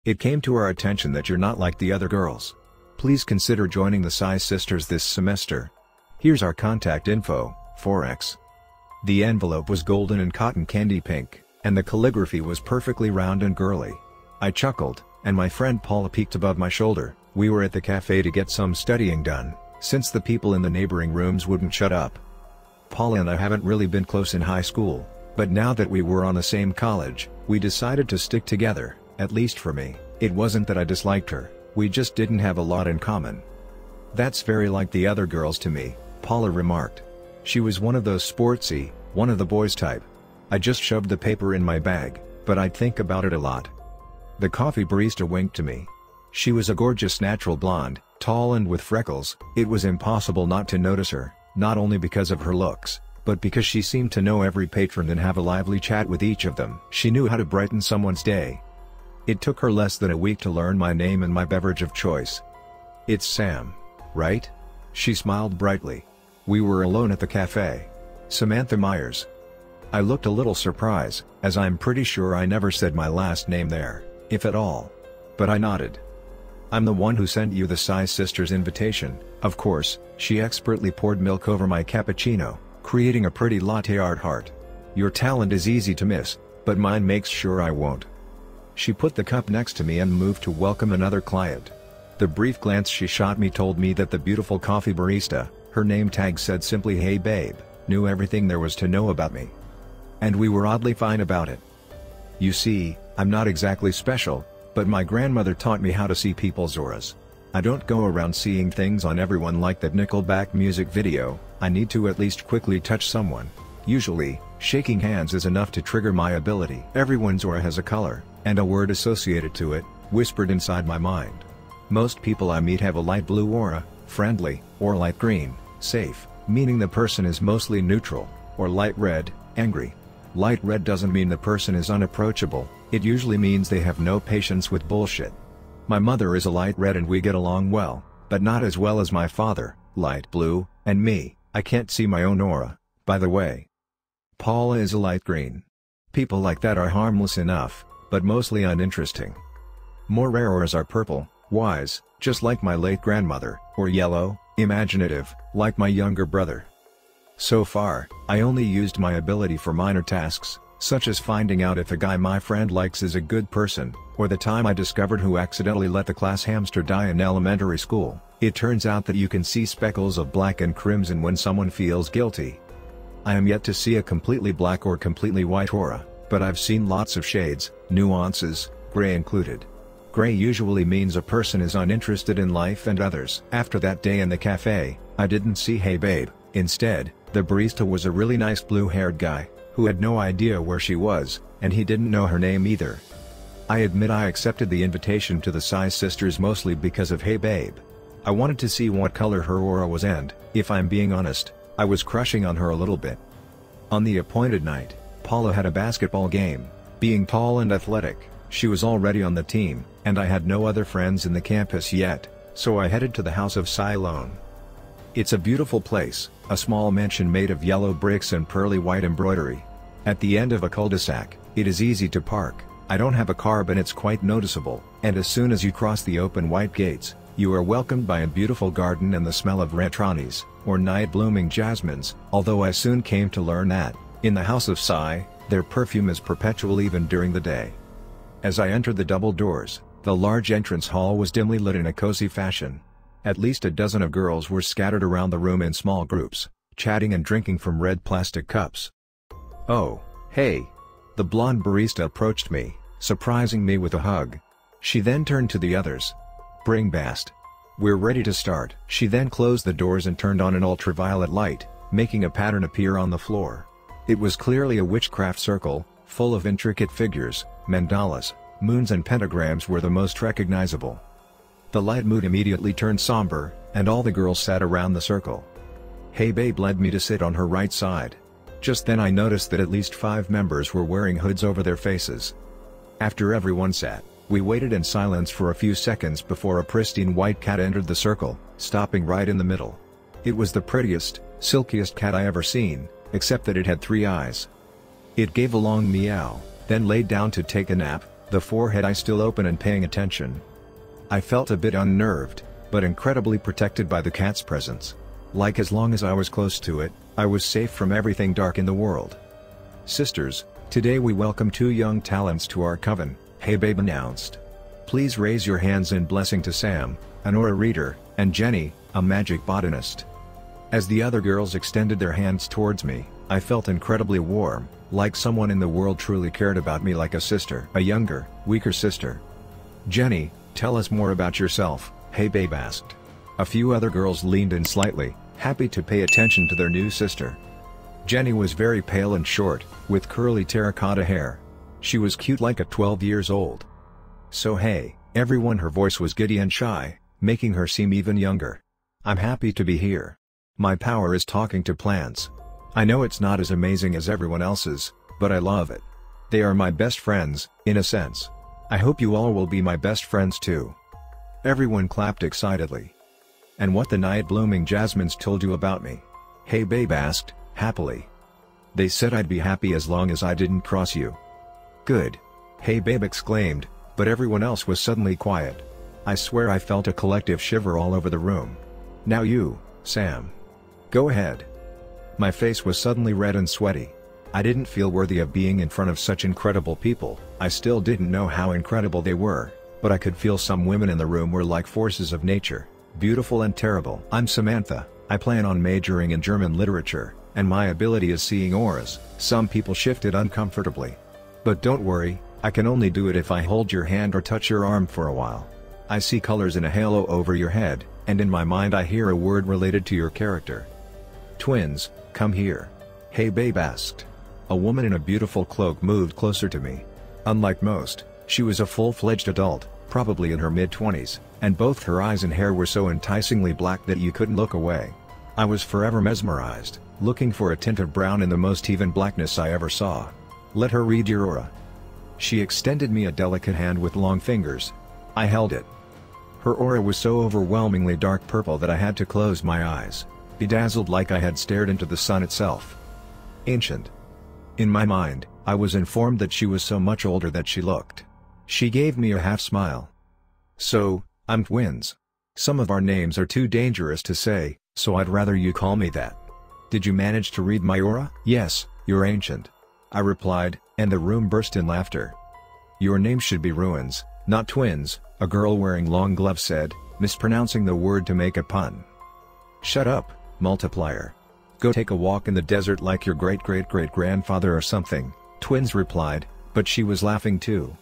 It came to our attention that you're not like the other girls. Please consider joining the Psy Sisters this semester. Here's our contact info, 4x. The envelope was golden and cotton candy pink, and the calligraphy was perfectly round and girly. I chuckled, and my friend Paula peeked above my shoulder. We were at the cafe to get some studying done, since the people in the neighboring rooms wouldn't shut up. Paula and I haven't really been close in high school, but now that we were on the same college, we decided to stick together, at least for me. It wasn't that I disliked her, we just didn't have a lot in common. That's very like the other girls to me, Paula remarked. She was one of those sportsy, one of the boys type. I just shoved the paper in my bag, but I'd think about it a lot. The coffee barista winked to me. She was a gorgeous natural blonde, tall and with freckles. It was impossible not to notice her, not only because of her looks, but because she seemed to know every patron and have a lively chat with each of them. She knew how to brighten someone's day. It took her less than a week to learn my name and my beverage of choice. "It's Sam, right?" She smiled brightly. We were alone at the cafe. "Samantha Myers." I looked a little surprised, as I'm pretty sure I never said my last name there, if at all. But I nodded. "I'm the one who sent you the Psy Sisters invitation, of course." She expertly poured milk over my cappuccino, creating a pretty latte art heart. "Your talent is easy to miss, but mine makes sure I won't." She put the cup next to me and moved to welcome another client. The brief glance she shot me told me that the beautiful coffee barista, her name tag said simply "Hey babe," knew everything there was to know about me. And we were oddly fine about it. You see, I'm not exactly special, but my grandmother taught me how to see people's auras. I don't go around seeing things on everyone like that Nickelback music video. I need to at least quickly touch someone. Usually, shaking hands is enough to trigger my ability. Everyone's aura has a color, and a word associated to it, whispered inside my mind. Most people I meet have a light blue aura, friendly, or light green, safe, meaning the person is mostly neutral, or light red, angry. Light red doesn't mean the person is unapproachable, it usually means they have no patience with bullshit. My mother is a light red and we get along well, but not as well as my father, light blue, and me. I can't see my own aura, by the way. Paula is a light green. People like that are harmless enough, but mostly uninteresting. More rare auras are purple, wise, just like my late grandmother, or yellow, imaginative, like my younger brother. So far, I only used my ability for minor tasks, such as finding out if a guy my friend likes is a good person, or the time I discovered who accidentally let the class hamster die in elementary school. It turns out that you can see speckles of black and crimson when someone feels guilty. I am yet to see a completely black or completely white aura, but I've seen lots of shades, nuances, gray included. Gray usually means a person is uninterested in life and others. After that day in the cafe, I didn't see "Hey babe." Instead, the barista was a really nice blue-haired guy, who had no idea where she was, and he didn't know her name either. I admit I accepted the invitation to the Psy Sisters mostly because of "Hey babe." I wanted to see what color her aura was and, if I'm being honest, I was crushing on her a little bit. On the appointed night, Paula had a basketball game. Being tall and athletic, she was already on the team, and I had no other friends in the campus yet, so I headed to the House of Psy alone. It's a beautiful place, a small mansion made of yellow bricks and pearly white embroidery. At the end of a cul-de-sac, it is easy to park. I don't have a car but it's quite noticeable, and as soon as you cross the open white gates, you are welcomed by a beautiful garden and the smell of retranis, or night-blooming jasmines, although I soon came to learn that, in the House of Psy, their perfume is perpetual even during the day. As I entered the double doors, the large entrance hall was dimly lit in a cozy fashion. At least a dozen of girls were scattered around the room in small groups, chatting and drinking from red plastic cups. "Oh, hey." The blonde barista approached me, surprising me with a hug. She then turned to the others. "Bring Bast. We're ready to start." She then closed the doors and turned on an ultraviolet light, making a pattern appear on the floor. It was clearly a witchcraft circle, full of intricate figures. Mandalas, moons and pentagrams were the most recognizable. The light mood immediately turned somber, and all the girls sat around the circle. "Hey babe" led me to sit on her right side. Just then I noticed that at least 5 members were wearing hoods over their faces. After everyone sat, we waited in silence for a few seconds before a pristine white cat entered the circle, stopping right in the middle. It was the prettiest, silkiest cat I ever seen, except that it had 3 eyes. It gave a long meow, then laid down to take a nap, the forehead eye still open and paying attention. I felt a bit unnerved, but incredibly protected by the cat's presence. Like as long as I was close to it, I was safe from everything dark in the world. "Sisters, today we welcome two young talents to our coven," Hey Babe announced. "Please raise your hands in blessing to Sam, an aura reader, and Jenny, a magic botanist." As the other girls extended their hands towards me, I felt incredibly warm, like someone in the world truly cared about me like a sister. A younger, weaker sister. "Jenny, tell us more about yourself," Hey Babe asked. A few other girls leaned in slightly, happy to pay attention to their new sister. Jenny was very pale and short, with curly terracotta hair. She was cute like a 12 years old. "So hey, everyone," her voice was giddy and shy, making her seem even younger. "I'm happy to be here. My power is talking to plants. I know it's not as amazing as everyone else's, but I love it. They are my best friends, in a sense. I hope you all will be my best friends too." Everyone clapped excitedly. "And what the night blooming jasmines told you about me?" Hey Babe asked, happily. "They said I'd be happy as long as I didn't cross you." "Good," Hey Babe exclaimed, but everyone else was suddenly quiet. I swear I felt a collective shiver all over the room. "Now you, Sam. Go ahead." My face was suddenly red and sweaty. I didn't feel worthy of being in front of such incredible people. I still didn't know how incredible they were, but I could feel some women in the room were like forces of nature, beautiful and terrible. "I'm Samantha, I plan on majoring in German literature, and my ability is seeing auras." Some people shifted uncomfortably. "But don't worry, I can only do it if I hold your hand or touch your arm for a while. I see colors in a halo over your head, and in my mind I hear a word related to your character." "Twins, come here," Hey Babe asked. A woman in a beautiful cloak moved closer to me. Unlike most, she was a full-fledged adult, probably in her mid-20s, and both her eyes and hair were so enticingly black that you couldn't look away. I was forever mesmerized, looking for a tint of brown in the most even blackness I ever saw. "Let her read your aura." She extended me a delicate hand with long fingers. I held it. Her aura was so overwhelmingly dark purple that I had to close my eyes, bedazzled like I had stared into the sun itself. Ancient. In my mind, I was informed that she was so much older that she looked. She gave me a half-smile. "So, I'm twins. Some of our names are too dangerous to say, so I'd rather you call me that. Did you manage to read my aura?" "Yes, you're ancient," I replied, and the room burst in laughter. "Your name should be Ruins, not Twins," a girl wearing long gloves said, mispronouncing the word to make a pun. "Shut up, multiplier. Go take a walk in the desert like your great-great-great-grandfather or something," Twins replied, but she was laughing too.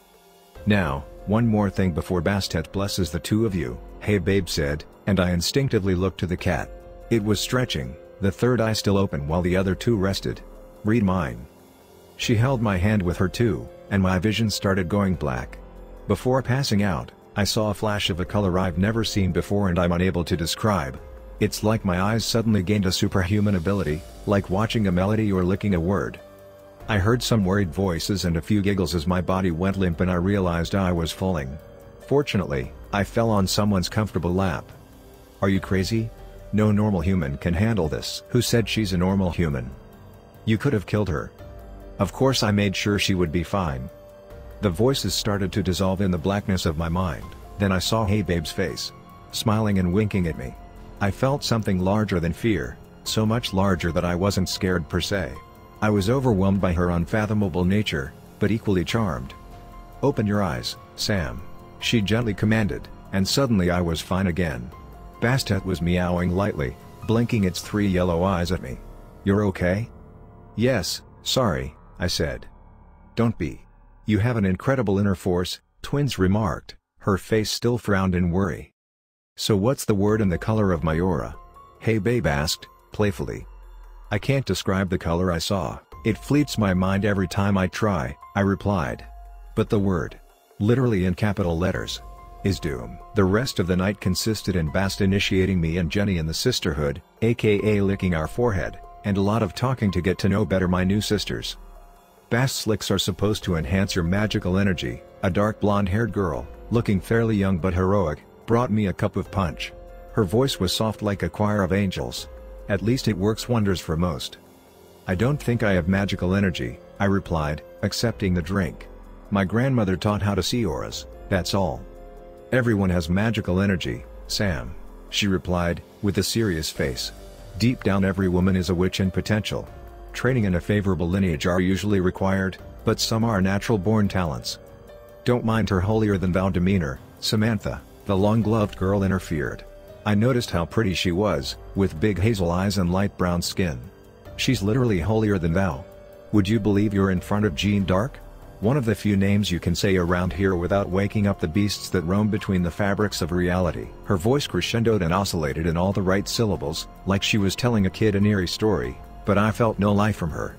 "Now, one more thing before Bastet blesses the two of you," Hey Babe said, and I instinctively looked to the cat. It was stretching, the third eye still open while the other two rested. "Read mine." She held my hand with her too, and my vision started going black. Before passing out, I saw a flash of a color I've never seen before and I'm unable to describe. It's like my eyes suddenly gained a superhuman ability, like watching a melody or licking a word. I heard some worried voices and a few giggles as my body went limp and I realized I was falling. Fortunately, I fell on someone's comfortable lap. "Are you crazy? No normal human can handle this." "Who said she's a normal human? You could have killed her." "Of course I made sure she would be fine." The voices started to dissolve in the blackness of my mind, then I saw Hey Babe's face, smiling and winking at me. I felt something larger than fear, so much larger that I wasn't scared per se. I was overwhelmed by her unfathomable nature, but equally charmed. "Open your eyes, Sam," she gently commanded, and suddenly I was fine again. Bastet was meowing lightly, blinking its 3 yellow eyes at me. "You're okay?" "Yes, sorry," I said. "Don't be. You have an incredible inner force," Twins remarked, her face still frowned in worry. "So what's the word and the color of my aura?" Hey Babe asked, playfully. "I can't describe the color I saw, it fleets my mind every time I try," I replied. "But the word, literally in capital letters, is doom." The rest of the night consisted in Bast initiating me and Jenny in the sisterhood, aka licking our forehead, and a lot of talking to get to know better my new sisters. Bast's licks are supposed to enhance your magical energy. A dark blonde-haired girl, looking fairly young but heroic, brought me a cup of punch. Her voice was soft like a choir of angels. "At least it works wonders for most." "I don't think I have magical energy," I replied, accepting the drink. My grandmother taught how to see auras, that's all. Everyone has magical energy, Sam, she replied, with a serious face. Deep down every woman is a witch in potential. Training and a favorable lineage are usually required, but some are natural-born talents. Don't mind her holier-than-thou demeanor, Samantha, the long-gloved girl interfered. I noticed how pretty she was, with big hazel eyes and light brown skin. She's literally holier than thou. Would you believe you're in front of Jeanne d'Arc? One of the few names you can say around here without waking up the beasts that roam between the fabrics of reality. Her voice crescendoed and oscillated in all the right syllables, like she was telling a kid an eerie story, but I felt no life from her.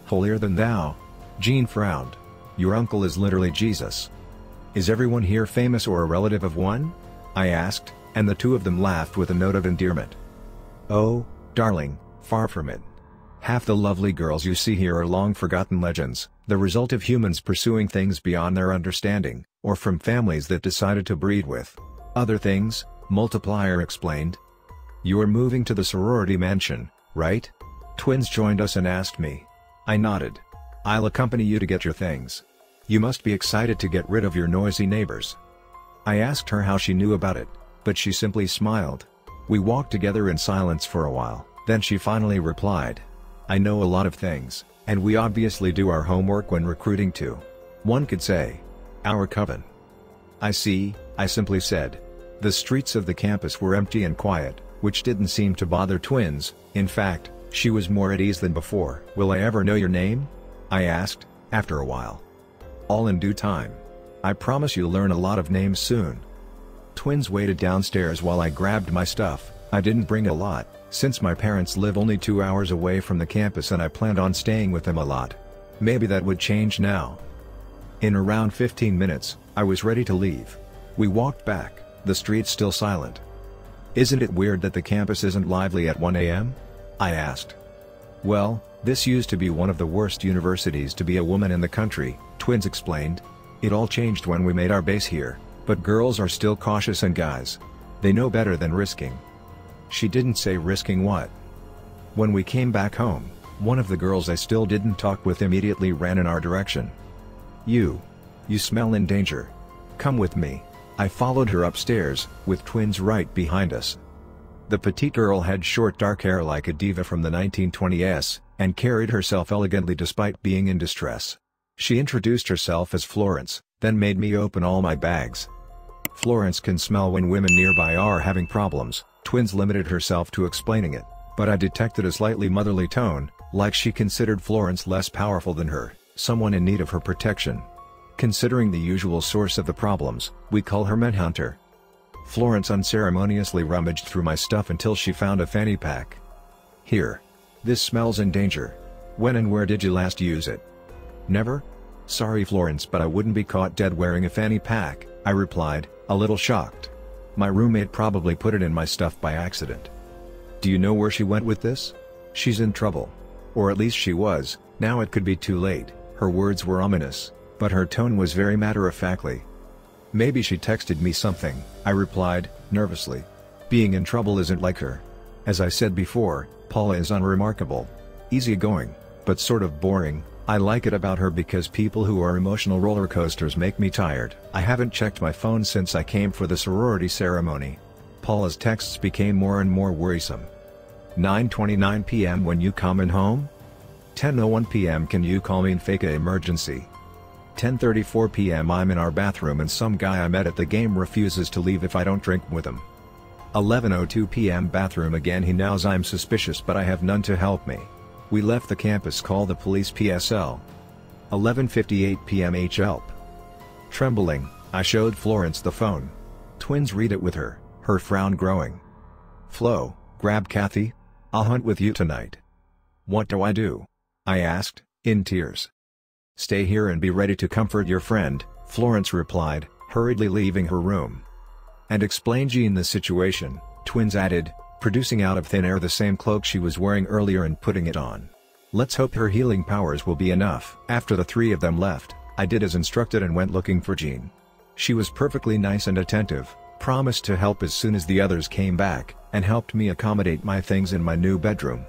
Holier than thou? Jeanne frowned. Your uncle is literally Jesus. Is everyone here famous or a relative of one? I asked, and the two of them laughed with a note of endearment. Oh, darling, far from it. Half the lovely girls you see here are long-forgotten legends, the result of humans pursuing things beyond their understanding, or from families that decided to breed with other things, Multiplier explained. You are moving to the sorority mansion, right? Twins joined us and asked me. I nodded. I'll accompany you to get your things. You must be excited to get rid of your noisy neighbors. I asked her how she knew about it, but she simply smiled. We walked together in silence for a while, then she finally replied. I know a lot of things, and we obviously do our homework when recruiting too. One could say, our coven. I see, I simply said. The streets of the campus were empty and quiet, which didn't seem to bother Twins. In fact, she was more at ease than before. Will I ever know your name? I asked, after a while. All in due time. I promise you'll learn a lot of names soon. Twins waited downstairs while I grabbed my stuff. I didn't bring a lot, since my parents live only 2 hours away from the campus and I planned on staying with them a lot. Maybe that would change now. In around 15 minutes, I was ready to leave. We walked back, the streets still silent. Isn't it weird that the campus isn't lively at 1 a.m.? I asked. Well, this used to be one of the worst universities to be a woman in the country, Twins explained. It all changed when we made our base here, but girls are still cautious and guys. They know better than risking. She didn't say risking what. When we came back home, one of the girls I still didn't talk with immediately ran in our direction. You smell in danger. Come with me. I followed her upstairs, with Twins right behind us. The petite girl had short dark hair like a diva from the 1920s, and carried herself elegantly despite being in distress. She introduced herself as Florence, then made me open all my bags. Florence can smell when women nearby are having problems, Twins limited herself to explaining it, but I detected a slightly motherly tone, like she considered Florence less powerful than her, someone in need of her protection. Considering the usual source of the problems, we call her Manhunter. Florence unceremoniously rummaged through my stuff until she found a fanny pack. Here. This smells in danger. When and where did you last use it? Never? Sorry Florence, but I wouldn't be caught dead wearing a fanny pack, I replied, a little shocked. My roommate probably put it in my stuff by accident. Do you know where she went with this? She's in trouble. Or at least she was, now it could be too late. Her words were ominous, but her tone was very matter-of-factly. Maybe she texted me something, I replied, nervously. Being in trouble isn't like her. As I said before, Paula is unremarkable. Easygoing, but sort of boring. I like it about her because people who are emotional roller coasters make me tired. I haven't checked my phone since I came for the sorority ceremony. Paula's texts became more and more worrisome. 9:29 p.m. when you coming home? 10:01 p.m. can you call me in fake a emergency? 10:34 p.m. I'm in our bathroom and some guy I met at the game refuses to leave if I don't drink with him. 11:02 p.m. bathroom again he knows I'm suspicious but I have none to help me. We left the campus, call the police PSL. 11:58 p.m. help. Trembling, I showed Florence the phone. Twins read it with her, her frown growing. Flo, grab Kathy. I'll hunt with you tonight. What do I do? I asked, in tears. Stay here and be ready to comfort your friend, Florence replied, hurriedly leaving her room. And explain Jeanne the situation, Twins added, producing out of thin air the same cloak she was wearing earlier and putting it on. Let's hope her healing powers will be enough. After the three of them left, I did as instructed and went looking for Jeanne. She was perfectly nice and attentive, promised to help as soon as the others came back, and helped me accommodate my things in my new bedroom.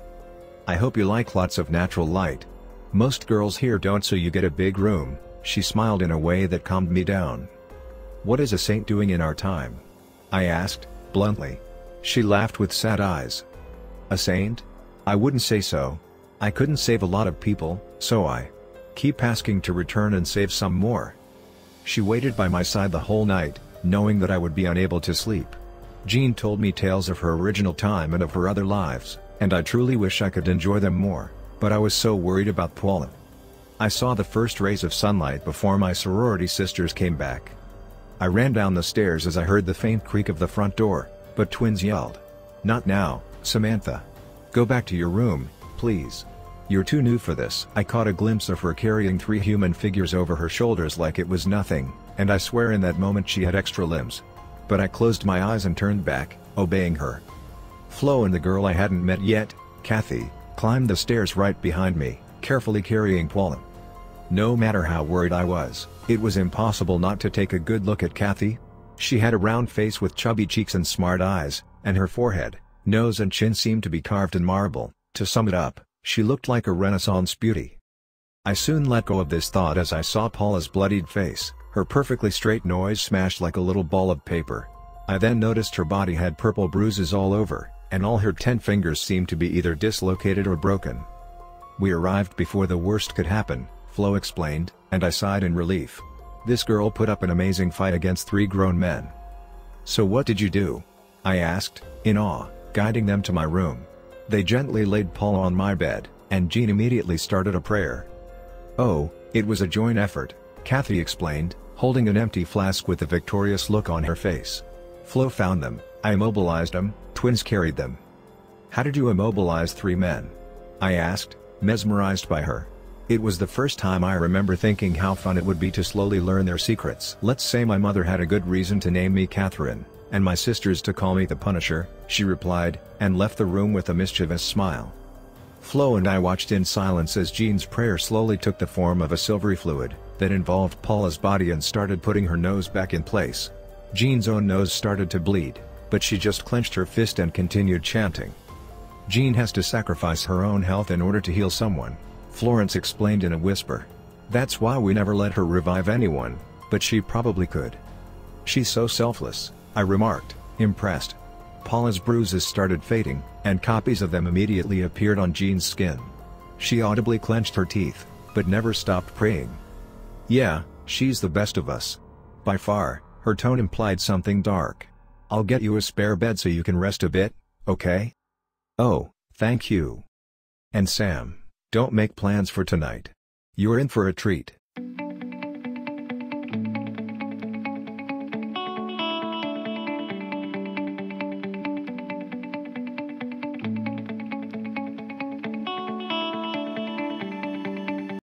I hope you like lots of natural light. Most girls here don't, so you get a big room, She smiled in a way that calmed me down. "What is a saint doing in our time?" I asked, bluntly. She laughed with sad eyes. "A saint? I wouldn't say so. I couldn't save a lot of people, so I keep asking to return and save some more." She waited by my side the whole night, knowing that I would be unable to sleep. Jean told me tales of her original time and of her other lives, and I truly wish I could enjoy them more, but I was so worried about Paula. I saw the first rays of sunlight before my sorority sisters came back. I ran down the stairs as I heard the faint creak of the front door, but twins yelled, "Not now, Samantha. Go back to your room, please. You're too new for this." I caught a glimpse of her carrying 3 human figures over her shoulders like it was nothing, and I swear in that moment she had extra limbs. But I closed my eyes and turned back, obeying her. Flo and the girl I hadn't met yet, Kathy, climbed the stairs right behind me, carefully carrying Paula. No matter how worried I was, it was impossible not to take a good look at Kathy. She had a round face with chubby cheeks and smart eyes, and her forehead, nose and chin seemed to be carved in marble. To sum it up, she looked like a Renaissance beauty. I soon let go of this thought as I saw Paula's bloodied face, her perfectly straight nose smashed like a little ball of paper. I then noticed her body had purple bruises all over, and all her 10 fingers seemed to be either dislocated or broken. "We arrived before the worst could happen," Flo explained, and I sighed in relief. This girl put up an amazing fight against 3 grown men. "So what did you do?" I asked, in awe, guiding them to my room. They gently laid Paula on my bed, and Jean immediately started a prayer. "Oh, it was a joint effort," Kathy explained, holding an empty flask with a victorious look on her face. "Flo found them, I immobilized them, twins carried them." "How did you immobilize 3 men?" I asked, mesmerized by her. It was the first time I remember thinking how fun it would be to slowly learn their secrets. "Let's say my mother had a good reason to name me Catherine, and my sisters to call me the Punisher," she replied, and left the room with a mischievous smile. Flo and I watched in silence as Jean's prayer slowly took the form of a silvery fluid, that involved Paula's body and started putting her nose back in place. Jean's own nose started to bleed, but she just clenched her fist and continued chanting. "Jean has to sacrifice her own health in order to heal someone," Florence explained in a whisper. "That's why we never let her revive anyone, but she probably could." "She's so selfless," I remarked, impressed. Paula's bruises started fading, and copies of them immediately appeared on Jean's skin. She audibly clenched her teeth, but never stopped praying. "Yeah, she's the best of us. By far." Her tone implied something dark. "I'll get you a spare bed so you can rest a bit, okay?" "Oh, thank you. And Sam, don't make plans for tonight. You're in for a treat."